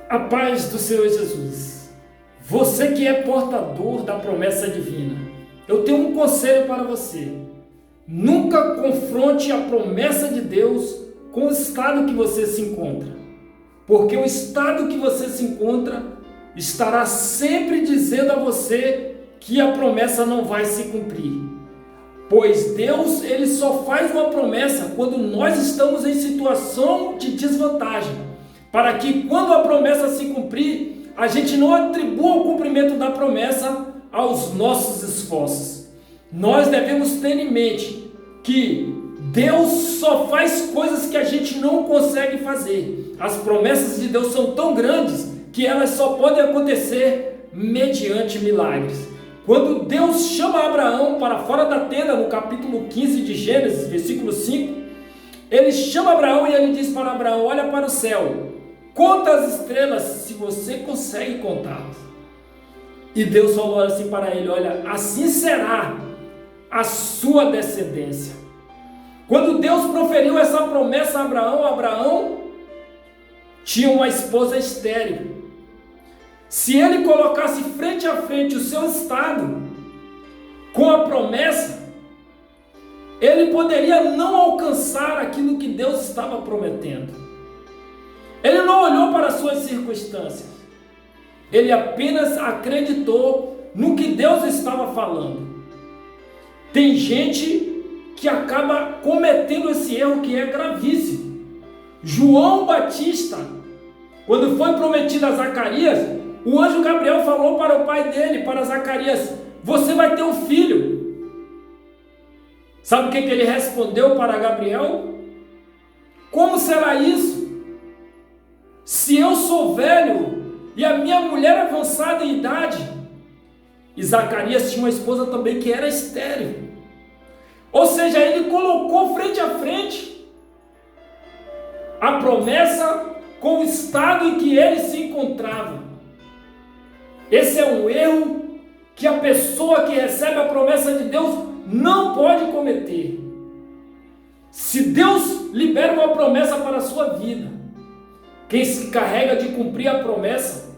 A paz do Senhor Jesus. Você que é portador da promessa divina, eu tenho um conselho para você. Nunca confronte a promessa de Deus com o estado que você se encontra. Porque o estado que você se encontra estará sempre dizendo a você que a promessa não vai se cumprir. Pois Deus, Ele só faz uma promessa quando nós estamos em situação de desvantagem. Para que quando a promessa se cumprir, a gente não atribua o cumprimento da promessa aos nossos esforços. Nós devemos ter em mente que Deus só faz coisas que a gente não consegue fazer. As promessas de Deus são tão grandes que elas só podem acontecer mediante milagres. Quando Deus chama Abraão para fora da tenda, no capítulo 15 de Gênesis, versículo 5, Ele chama Abraão e Ele diz para Abraão: olha para o céu, conta as estrelas, se você consegue contá-las. E Deus falou assim para ele: olha, assim será a sua descendência. Quando Deus proferiu essa promessa a Abraão, Abraão tinha uma esposa estéril. Se ele colocasse frente a frente o seu estado com a promessa, ele poderia não alcançar aquilo que Deus estava prometendo. Ele não olhou para as suas circunstâncias. Ele apenas acreditou no que Deus estava falando. Tem gente que acaba cometendo esse erro que é gravíssimo. João Batista, quando foi prometido a Zacarias, o anjo Gabriel falou para o pai dele, para Zacarias: você vai ter um filho. Sabe o que ele respondeu para Gabriel? Como será isso? Se eu sou velho e a minha mulher avançada em idade. E Zacarias tinha uma esposa também que era estéril. Ou seja, ele colocou frente a frente a promessa com o estado em que ele se encontrava. Esse é um erro que a pessoa que recebe a promessa de Deus não pode cometer. Se Deus libera uma promessa para a sua vida, quem se carrega de cumprir a promessa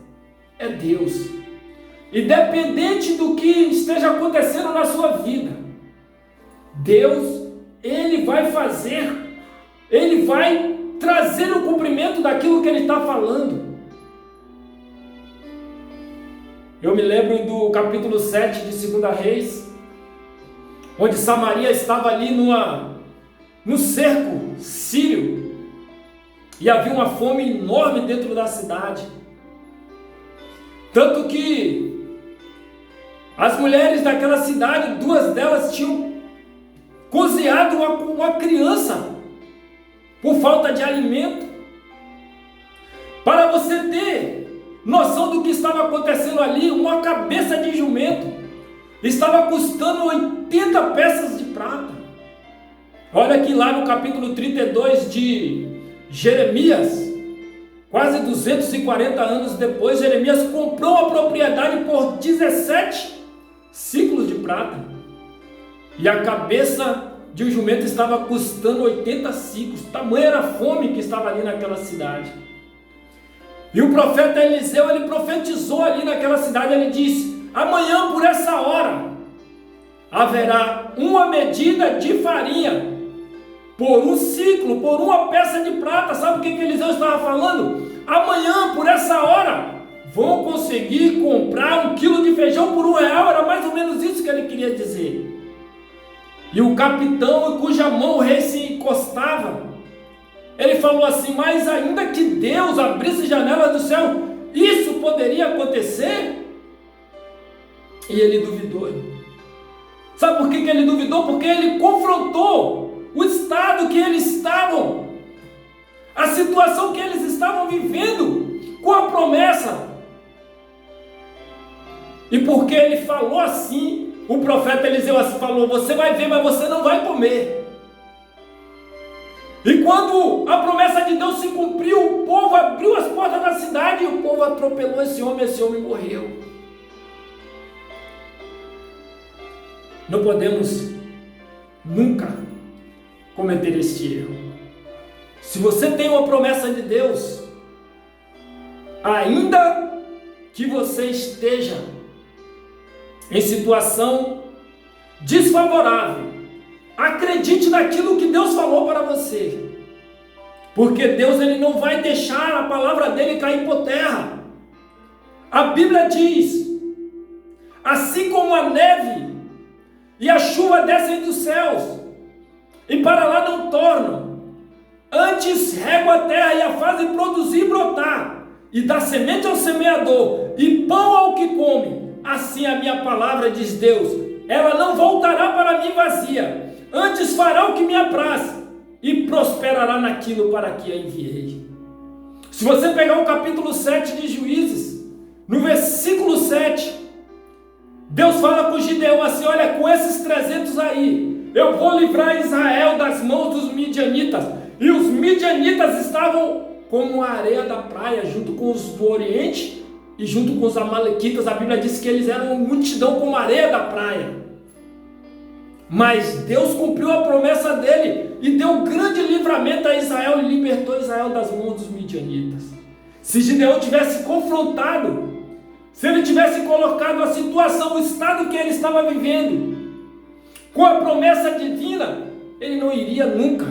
é Deus. Independente do que esteja acontecendo na sua vida, Deus, Ele vai fazer, Ele vai trazer o cumprimento daquilo que Ele está falando. Eu me lembro do capítulo 7 de 2 Reis, onde Samaria estava ali no cerco sírio, e havia uma fome enorme dentro da cidade. Tanto que as mulheres daquela cidade, 2 delas tinham cozinhado uma criança por falta de alimento. Para você ter noção do que estava acontecendo ali, uma cabeça de jumento estava custando 80 peças de prata. Olha que lá no capítulo 32 de Jeremias, quase 240 anos depois, Jeremias comprou a propriedade por 17 ciclos de prata. E a cabeça de um jumento estava custando 80 ciclos. Tamanha era a fome que estava ali naquela cidade. E o profeta Eliseu, ele profetizou ali naquela cidade, ele disse: amanhã por essa hora haverá uma medida de farinha por um ciclo, por uma peça de prata. Sabe o que Eliseu estava falando? Amanhã por essa hora vão conseguir comprar 1 quilo de feijão por R$1. Era mais ou menos isso que ele queria dizer. E o capitão, em cuja mão o rei se encostava, ele falou assim: mas ainda que Deus abrisse janelas do céu, isso poderia acontecer? E ele duvidou. Sabe por que ele duvidou? Porque ele confrontou o estado que eles estavam, a situação que eles estavam vivendo com a promessa. E porque ele falou assim, o profeta Eliseu falou: você vai ver, mas você não vai comer. E quando a promessa de Deus se cumpriu, o povo abriu as portas da cidade e o povo atropelou esse homem morreu. Não podemos nunca cometer este erro. Se você tem uma promessa de Deus, Ainda que você esteja em situação desfavorável, acredite naquilo que Deus falou para você. Porque Deus, ele não vai deixar a palavra dele cair por terra. A Bíblia diz: assim como a neve e a chuva descem dos céus e para lá não tornam, antes regam a terra e a fazem produzir e brotar, e dá semente ao semeador e pão ao que come, assim a minha palavra, diz Deus, ela não voltará para mim vazia, antes fará o que me apraz e prosperará naquilo para que a enviei. Se você pegar o capítulo 7 de Juízes, no versículo 7, Deus fala com Gideão assim: olha, com esses 300 aí, eu vou livrar Israel das mãos dos midianitas. E os midianitas estavam como a areia da praia, junto com os do Oriente e junto com os amalequitas. A Bíblia diz que eles eram multidão como a areia da praia. Mas Deus cumpriu a promessa dele e deu um grande livramento a Israel e libertou Israel das mãos dos midianitas. Se Gideão tivesse confrontado, se ele tivesse colocado a situação, o estado que ele estava vivendo, com a promessa divina, ele não iria nunca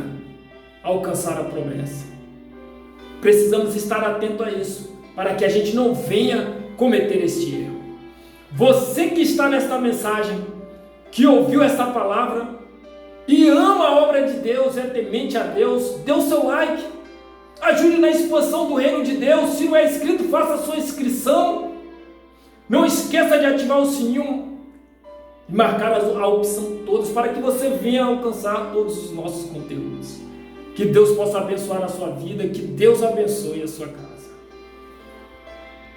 alcançar a promessa. Precisamos estar atento a isso, para que a gente não venha cometer este erro. Você que está nesta mensagem, que ouviu essa palavra e ama a obra de Deus, é temente a Deus, dê o seu like, ajude na expansão do reino de Deus. Se não é inscrito, faça a sua inscrição. Não esqueça de ativar o sininho e marcar a opção todas, para que você venha alcançar todos os nossos conteúdos. Que Deus possa abençoar a sua vida, que Deus abençoe a sua casa.